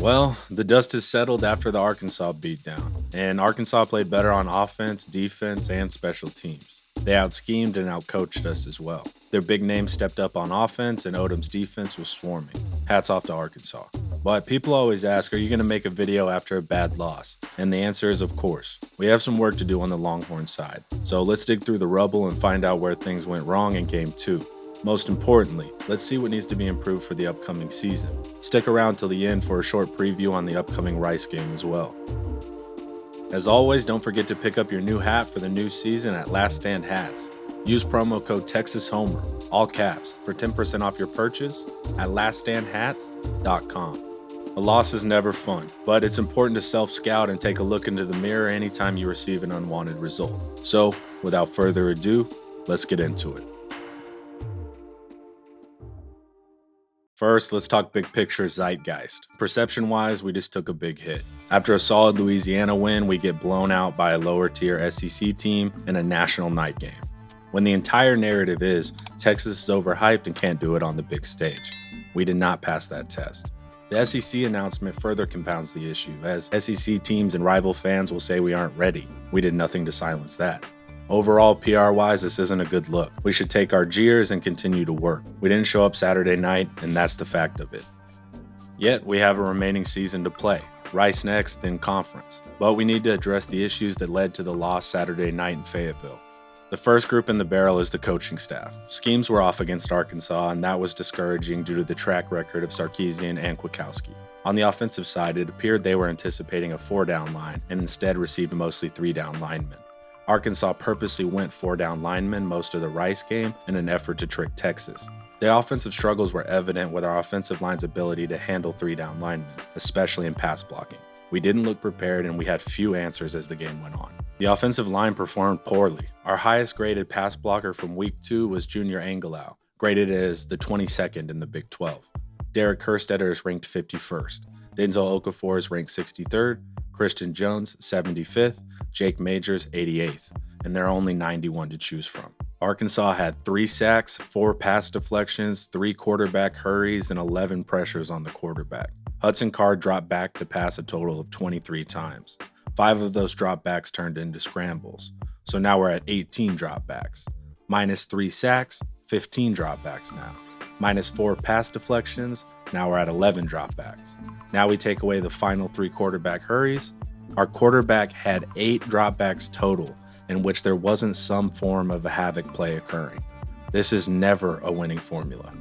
Well, the dust has settled after the Arkansas beatdown, and Arkansas played better on offense, defense, and special teams. They out-schemed and out-coached us as well. Their big names stepped up on offense, and Odom's defense was swarming. Hats off to Arkansas. But people always ask, are you going to make a video after a bad loss? And the answer is, of course. We have some work to do on the Longhorns side. So let's dig through the rubble and find out where things went wrong in Game 2. Most importantly, let's see what needs to be improved for the upcoming season. Stick around till the end for a short preview on the upcoming Rice game as well. As always, don't forget to pick up your new hat for the new season at Last Stand Hats. Use promo code TexasHomer, all caps, for 10% off your purchase at laststandhats.com. A loss is never fun, but it's important to self-scout and take a look into the mirror anytime you receive an unwanted result. So, without further ado, let's get into it. First, let's talk big picture zeitgeist. Perception-wise, we just took a big hit. After a solid Louisiana win, we get blown out by a lower-tier SEC team in a national night game. When the entire narrative is, Texas is overhyped and can't do it on the big stage. We did not pass that test. The SEC announcement further compounds the issue, as SEC teams and rival fans will say we aren't ready. We did nothing to silence that. Overall, PR-wise, this isn't a good look. We should take our jeers and continue to work. We didn't show up Saturday night, and that's the fact of it. Yet, we have a remaining season to play. Rice next, then conference. But we need to address the issues that led to the loss Saturday night in Fayetteville. The first group in the barrel is the coaching staff. Schemes were off against Arkansas, and that was discouraging due to the track record of Sarkisian and Kwiatkowski. On the offensive side, it appeared they were anticipating a 4-down line and instead received mostly 3-down linemen. Arkansas purposely went 4-down linemen most of the Rice game in an effort to trick Texas. The offensive struggles were evident with our offensive line's ability to handle 3-down linemen, especially in pass blocking. We didn't look prepared and we had few answers as the game went on. The offensive line performed poorly. Our highest graded pass blocker from week 2 was Junior Angelau, graded as the 22nd in the Big 12. Derek Kerstetter is ranked 51st. Denzel Okafor is ranked 63rd. Christian Jones, 75th, Jake Majors, 88th, and there are only 91 to choose from. Arkansas had 3 sacks, 4 pass deflections, 3 quarterback hurries, and 11 pressures on the quarterback. Hudson Card dropped back to pass a total of 23 times. 5 of those dropbacks turned into scrambles, so now we're at 18 dropbacks. Minus 3 sacks, 15 dropbacks now. Minus 4 pass deflections, now we're at 11 dropbacks. Now we take away the final 3 quarterback hurries. Our quarterback had 8 dropbacks total, in which there wasn't some form of a havoc play occurring. This is never a winning formula.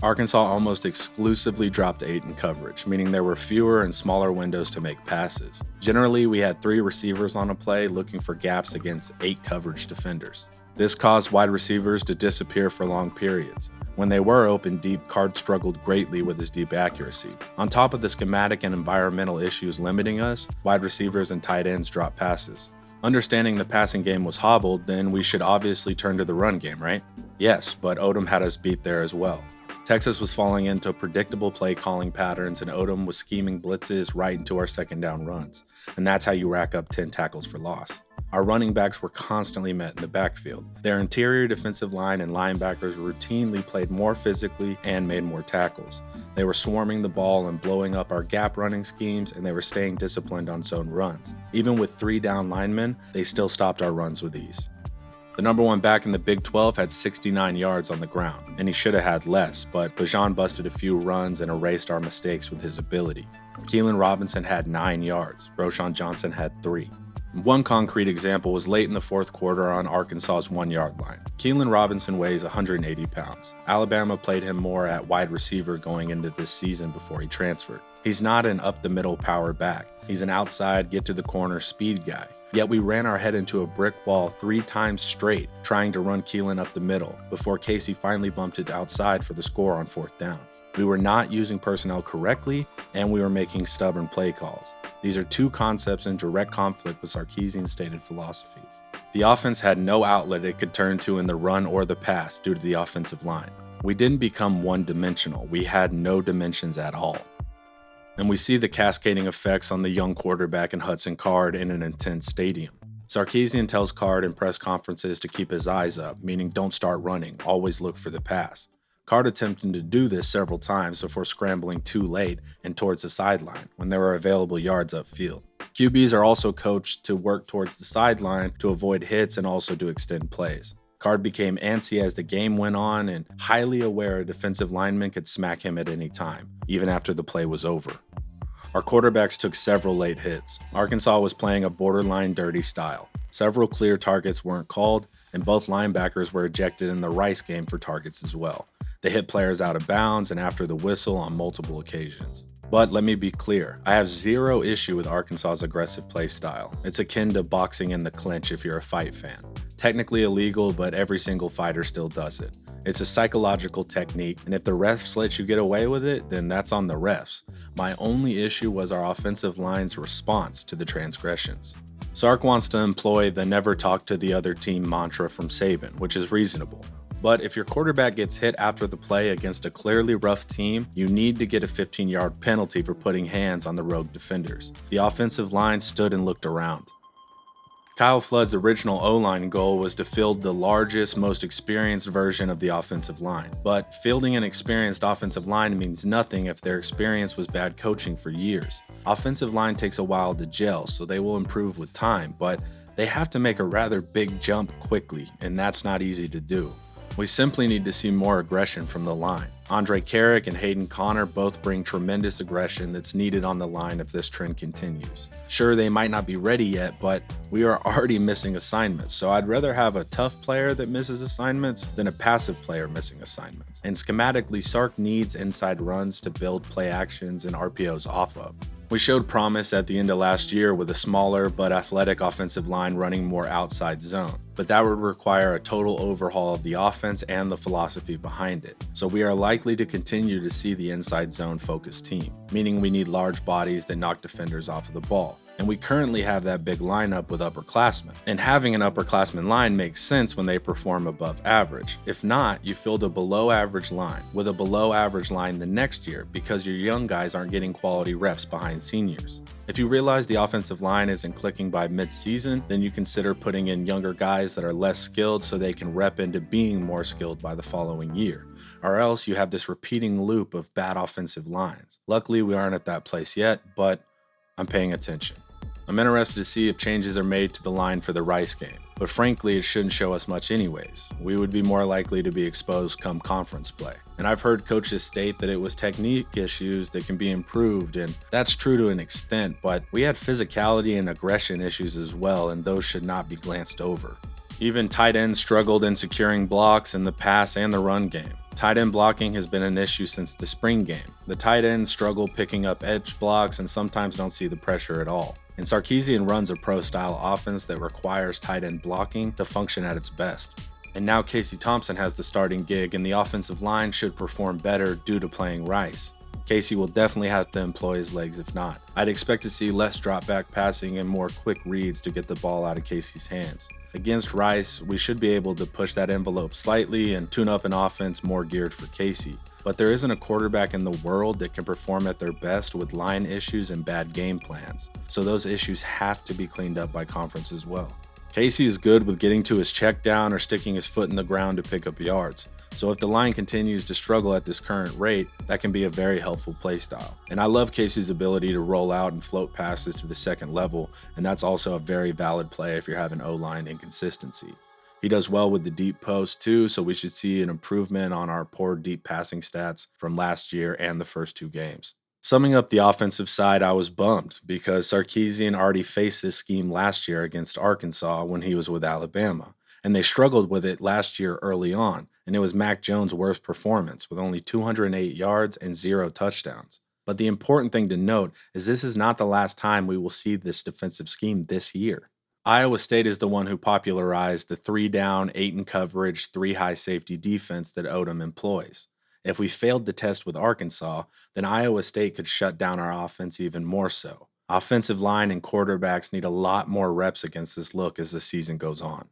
Arkansas almost exclusively dropped 8 in coverage, meaning there were fewer and smaller windows to make passes. Generally, we had 3 receivers on a play looking for gaps against 8 coverage defenders. This caused wide receivers to disappear for long periods. When they were open deep, Card struggled greatly with his deep accuracy. On top of the schematic and environmental issues limiting us, wide receivers and tight ends dropped passes. Understanding the passing game was hobbled, then we should obviously turn to the run game, right? Yes, but Odom had us beat there as well. Texas was falling into predictable play calling patterns, and Odom was scheming blitzes right into our second down runs. And that's how you rack up 10 tackles for loss. Our running backs were constantly met in the backfield. Their interior defensive line and linebackers routinely played more physically and made more tackles. They were swarming the ball and blowing up our gap running schemes, and they were staying disciplined on zone runs. Even with 3 down linemen, they still stopped our runs with ease. The number 1 back in the Big 12 had 69 yards on the ground, and he should have had less, but Bajan busted a few runs and erased our mistakes with his ability. Keelan Robinson had 9 yards, Roschon Johnson had 3. One concrete example was late in the 4th quarter on Arkansas's 1-yard line. Keelan Robinson weighs 180 pounds. Alabama played him more at wide receiver going into this season before he transferred. He's not an up-the-middle power back. He's an outside, get-to-the-corner speed guy. Yet we ran our head into a brick wall 3 times straight trying to run Keelan up the middle before Casey finally bumped it outside for the score on 4th down. We were not using personnel correctly, and we were making stubborn play calls. These are 2 concepts in direct conflict with Sarkisian's stated philosophy. The offense had no outlet it could turn to in the run or the pass due to the offensive line. We didn't become one-dimensional. We had no dimensions at all. And we see the cascading effects on the young quarterback in Hudson Card in an intense stadium. Sarkisian tells Card in press conferences to keep his eyes up, meaning don't start running, always look for the pass. Card attempted to do this several times before scrambling too late and towards the sideline when there were available yards upfield. QBs are also coached to work towards the sideline to avoid hits and also to extend plays. Card became antsy as the game went on and highly aware a defensive lineman could smack him at any time, even after the play was over. Our quarterbacks took several late hits. Arkansas was playing a borderline dirty style. Several clear targets weren't called, and both linebackers were ejected in the Rice game for targets as well. They hit players out of bounds and after the whistle on multiple occasions. But let me be clear, I have zero issue with Arkansas's aggressive play style. It's akin to boxing in the clinch if you're a fight fan. Technically illegal, but every single fighter still does it. It's a psychological technique, and if the refs let you get away with it, then that's on the refs. My only issue was our offensive line's response to the transgressions. Sark wants to employ the never talk to the other team mantra from Saban, which is reasonable. But if your quarterback gets hit after the play against a clearly rough team, you need to get a 15-yard penalty for putting hands on the rogue defenders. The offensive line stood and looked around. Kyle Flood's original O-line goal was to field the largest, most experienced version of the offensive line. But fielding an experienced offensive line means nothing if their experience was bad coaching for years. Offensive line takes a while to gel, so they will improve with time, but they have to make a rather big jump quickly, and that's not easy to do. We simply need to see more aggression from the line. Andre Carrick and Hayden Connor both bring tremendous aggression that's needed on the line if this trend continues. Sure, they might not be ready yet, but we are already missing assignments, so I'd rather have a tough player that misses assignments than a passive player missing assignments. And schematically, Sark needs inside runs to build play actions and RPOs off of. We showed promise at the end of last year with a smaller but athletic offensive line running more outside zone, but that would require a total overhaul of the offense and the philosophy behind it. So we are likely to continue to see the inside zone focused team, meaning we need large bodies that knock defenders off of the ball. And we currently have that big lineup with upperclassmen. And having an upperclassman line makes sense when they perform above average. If not, you field a below average line with a below average line the next year because your young guys aren't getting quality reps behind seniors. If you realize the offensive line isn't clicking by mid-season, then you consider putting in younger guys that are less skilled so they can rep into being more skilled by the following year. Or else you have this repeating loop of bad offensive lines. Luckily, we aren't at that place yet, but I'm paying attention. I'm interested to see if changes are made to the line for the Rice game, but frankly, it shouldn't show us much anyways. We would be more likely to be exposed come conference play. And I've heard coaches state that it was technique issues that can be improved, and that's true to an extent, but we had physicality and aggression issues as well, and those should not be glanced over. Even tight ends struggled in securing blocks in the pass and the run game. Tight end blocking has been an issue since the spring game. The tight ends struggle picking up edge blocks and sometimes don't see the pressure at all. And Sarkisian runs a pro-style offense that requires tight end blocking to function at its best. And now Casey Thompson has the starting gig and the offensive line should perform better due to playing Rice. Casey will definitely have to employ his legs if not. I'd expect to see less drop back passing and more quick reads to get the ball out of Casey's hands. Against Rice, we should be able to push that envelope slightly and tune up an offense more geared for Casey. But there isn't a quarterback in the world that can perform at their best with line issues and bad game plans. So those issues have to be cleaned up by conference as well. Casey is good with getting to his check down or sticking his foot in the ground to pick up yards. So if the line continues to struggle at this current rate, that can be a very helpful play style. And I love Casey's ability to roll out and float passes to the second level, and that's also a very valid play if you're having O-line inconsistency. He does well with the deep post too, so we should see an improvement on our poor deep passing stats from last year and the first two games. Summing up the offensive side, I was bummed because Sarkisian already faced this scheme last year against Arkansas when he was with Alabama, and they struggled with it last year early on, and it was Mac Jones' worst performance with only 208 yards and 0 touchdowns. But the important thing to note is this is not the last time we will see this defensive scheme this year. Iowa State is the one who popularized the 3 down, 8 in coverage, 3 high safety defense that Odom employs. If we failed the test with Arkansas, then Iowa State could shut down our offense even more so. Offensive line and quarterbacks need a lot more reps against this look as the season goes on.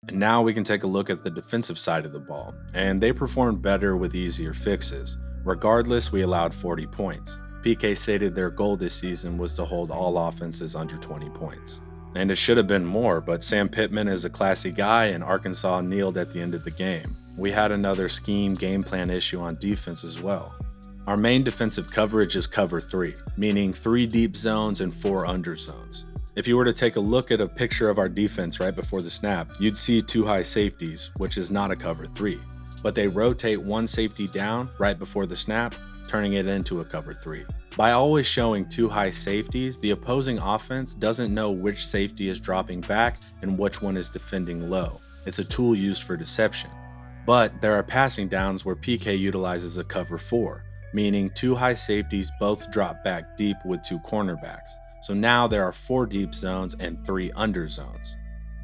And now we can take a look at the defensive side of the ball, and they performed better with easier fixes. Regardless, we allowed 40 points. PK stated their goal this season was to hold all offenses under 20 points. And it should have been more, but Sam Pittman is a classy guy and Arkansas kneeled at the end of the game. we had another scheme game plan issue on defense as well. Our main defensive coverage is cover 3, meaning 3 deep zones and 4 under zones. If you were to take a look at a picture of our defense right before the snap, you'd see 2 high safeties, which is not a cover 3, but they rotate 1 safety down right before the snap, turning it into a cover 3. By always showing 2 high safeties, the opposing offense doesn't know which safety is dropping back and which one is defending low. It's a tool used for deception. But there are passing downs where PK utilizes a cover 4, meaning 2 high safeties both drop back deep with 2 cornerbacks. So now there are 4 deep zones and 3 under zones.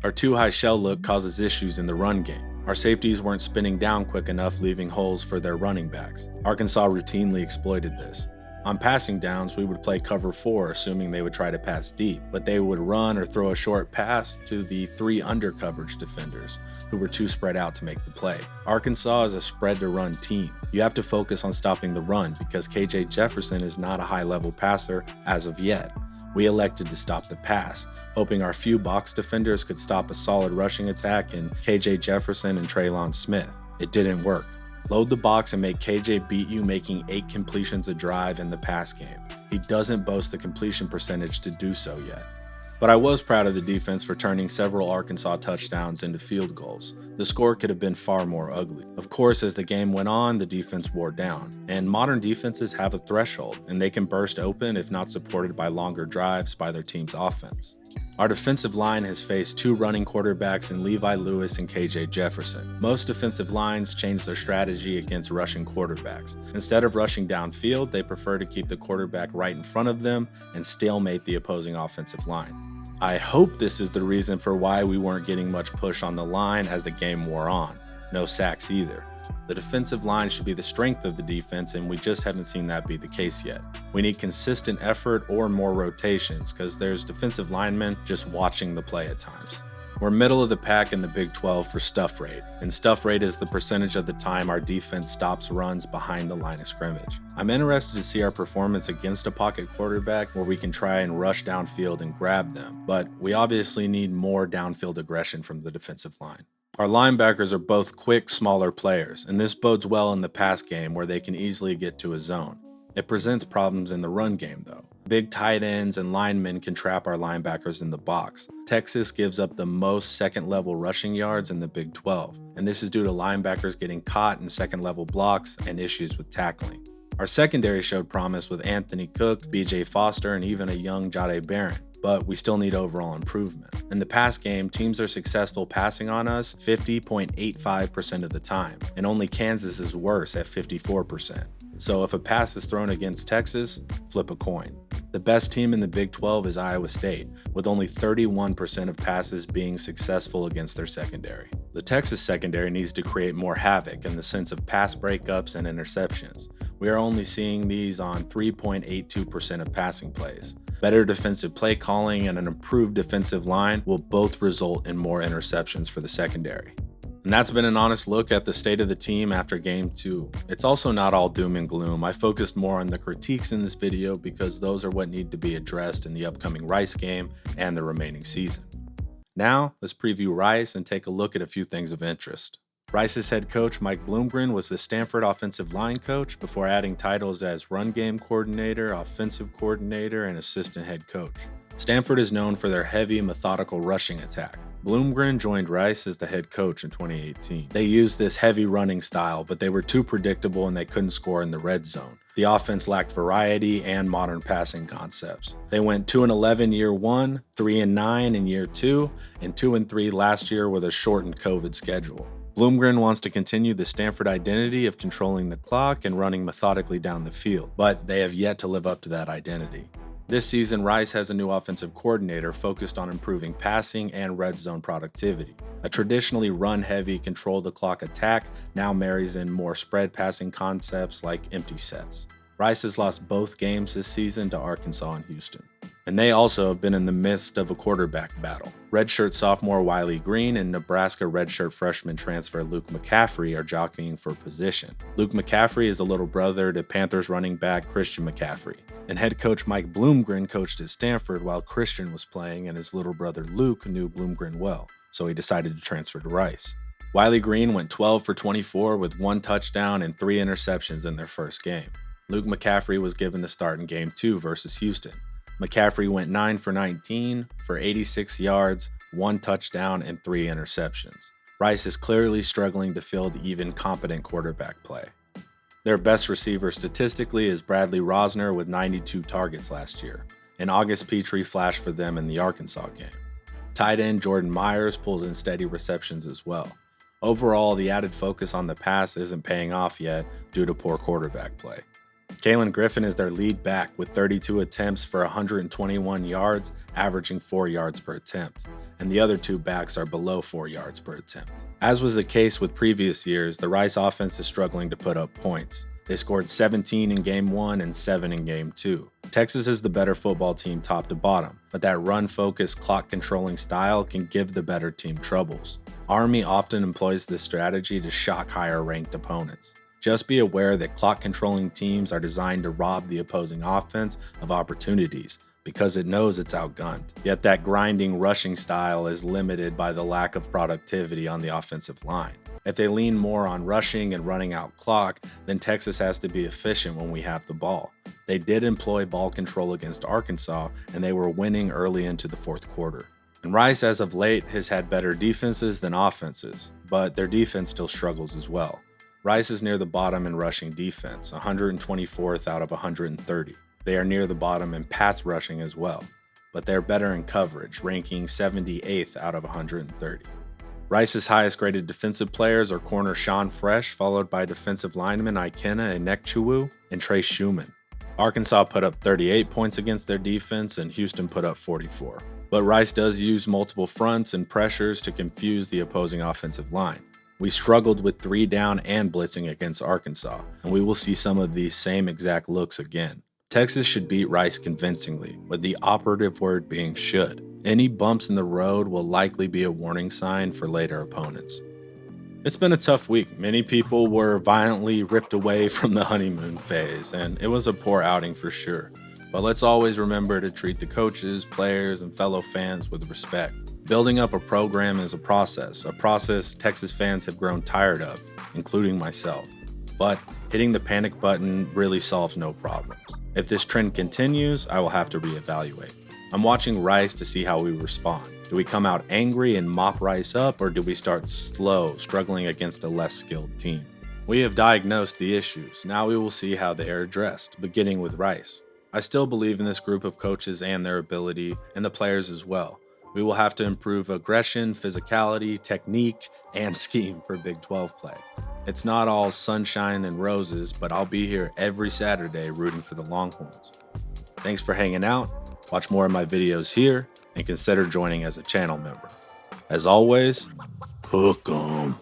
Our 2 high shell look causes issues in the run game. Our safeties weren't spinning down quick enough, leaving holes for their running backs. Arkansas routinely exploited this. On passing downs, we would play cover 4, assuming they would try to pass deep, but they would run or throw a short pass to the 3 under coverage defenders, who were too spread out to make the play. Arkansas is a spread to run team. You have to focus on stopping the run because KJ Jefferson is not a high-level passer as of yet. We elected to stop the pass, hoping our few box defenders could stop a solid rushing attack in KJ Jefferson and Traylon Smith. It didn't work. Load the box and make KJ beat you, making 8 completions a drive in the pass game. He doesn't boast the completion percentage to do so yet. But I was proud of the defense for turning several Arkansas touchdowns into field goals. The score could have been far more ugly. Of course, as the game went on, the defense wore down. And modern defenses have a threshold, and they can burst open if not supported by longer drives by their team's offense. Our defensive line has faced 2 running quarterbacks in Levi Lewis and KJ Jefferson. Most defensive lines change their strategy against rushing quarterbacks. Instead of rushing downfield, they prefer to keep the quarterback right in front of them and stalemate the opposing offensive line. I hope this is the reason for why we weren't getting much push on the line as the game wore on. No sacks either. The defensive line should be the strength of the defense, and we just haven't seen that be the case yet. We need consistent effort or more rotations because there's defensive linemen just watching the play at times. We're middle of the pack in the Big 12 for stuff rate, and stuff rate is the percentage of the time our defense stops runs behind the line of scrimmage. I'm interested to see our performance against a pocket quarterback where we can try and rush downfield and grab them, but we obviously need more downfield aggression from the defensive line. Our linebackers are both quick, smaller players, and this bodes well in the pass game where they can easily get to a zone. It presents problems in the run game though. Big tight ends and linemen can trap our linebackers in the box. Texas gives up the most second-level rushing yards in the Big 12, and this is due to linebackers getting caught in second-level blocks and issues with tackling. Our secondary showed promise with Anthony Cook, BJ Foster, and even a young Jahdae Barron, but we still need overall improvement. In the pass game, teams are successful passing on us 50.85% of the time, and only Kansas is worse at 54%. So if a pass is thrown against Texas, flip a coin. The best team in the Big 12 is Iowa State, with only 31% of passes being successful against their secondary. The Texas secondary needs to create more havoc in the sense of pass breakups and interceptions. We are only seeing these on 3.82% of passing plays. Better defensive play calling and an improved defensive line will both result in more interceptions for the secondary. And that's been an honest look at the state of the team after Game 2. It's also not all doom and gloom. I focused more on the critiques in this video because those are what need to be addressed in the upcoming Rice game and the remaining season. Now, let's preview Rice and take a look at a few things of interest. Rice's head coach Mike Bloomgren was the Stanford offensive line coach before adding titles as run game coordinator, offensive coordinator, and assistant head coach. Stanford is known for their heavy, methodical rushing attack. Bloomgren joined Rice as the head coach in 2018. They used this heavy running style, but they were too predictable and they couldn't score in the red zone. The offense lacked variety and modern passing concepts. They went 2-11 year 1, 3-9 in year 2, and 2-3 last year with a shortened COVID schedule. Bloomgren wants to continue the Stanford identity of controlling the clock and running methodically down the field, but they have yet to live up to that identity. This season, Rice has a new offensive coordinator focused on improving passing and red zone productivity. A traditionally run-heavy, control-the-clock attack now marries in more spread passing concepts like empty sets. Rice has lost both games this season to Arkansas and Houston. And they also have been in the midst of a quarterback battle. Redshirt sophomore Wiley Green and Nebraska redshirt freshman transfer Luke McCaffrey are jockeying for position. Luke McCaffrey is the little brother to Panthers running back Christian McCaffrey. And head coach Mike Bloomgren coached at Stanford while Christian was playing, and his little brother Luke knew Bloomgren well, so he decided to transfer to Rice. Wiley Green went 12 for 24 with 1 touchdown and 3 interceptions in their first game. Luke McCaffrey was given the start in Game 2 versus Houston. McCaffrey went 9 for 19 for 86 yards, 1 touchdown, and 3 interceptions. Rice is clearly struggling to field even competent quarterback play. Their best receiver statistically is Bradley Rosner with 92 targets last year, and August Petrie flashed for them in the Arkansas game. Tight end Jordan Myers pulls in steady receptions as well. Overall, the added focus on the pass isn't paying off yet due to poor quarterback play. Kalen Griffin is their lead back with 32 attempts for 121 yards, averaging 4 yards per attempt, and the other 2 backs are below 4 yards per attempt. As was the case with previous years, the Rice offense is struggling to put up points. They scored 17 in Game 1 and 7 in Game 2. Texas is the better football team top to bottom, but that run-focused, clock-controlling style can give the better team troubles. Army often employs this strategy to shock higher-ranked opponents. Just be aware that clock-controlling teams are designed to rob the opposing offense of opportunities because it knows it's outgunned. Yet that grinding, rushing style is limited by the lack of productivity on the offensive line. If they lean more on rushing and running out clock, then Texas has to be efficient when we have the ball. They did employ ball control against Arkansas, and they were winning early into the fourth quarter. And Rice, as of late, has had better defenses than offenses, but their defense still struggles as well. Rice is near the bottom in rushing defense, 124th out of 130. They are near the bottom in pass rushing as well, but they're better in coverage, ranking 78th out of 130. Rice's highest graded defensive players are corner Sean Fresh, followed by defensive linemen Ikena Enekchukwu and Trey Schumann. Arkansas put up 38 points against their defense and Houston put up 44. But Rice does use multiple fronts and pressures to confuse the opposing offensive line. We struggled with 3 down and blitzing against Arkansas, and we will see some of these same exact looks again. Texas should beat Rice convincingly, with the operative word being should. Any bumps in the road will likely be a warning sign for later opponents. It's been a tough week. Many people were violently ripped away from the honeymoon phase, and it was a poor outing for sure. But let's always remember to treat the coaches, players, and fellow fans with respect. Building up a program is a process Texas fans have grown tired of, including myself. But hitting the panic button really solves no problems. If this trend continues, I will have to reevaluate. I'm watching Rice to see how we respond. Do we come out angry and mop Rice up, or do we start slow, struggling against a less skilled team? We have diagnosed the issues. Now we will see how they are addressed, beginning with Rice. I still believe in this group of coaches and their ability, and the players as well. We will have to improve aggression, physicality, technique, and scheme for Big 12 play. It's not all sunshine and roses, but I'll be here every Saturday rooting for the Longhorns. Thanks for hanging out. Watch more of my videos here, and consider joining as a channel member. As always, hook 'em.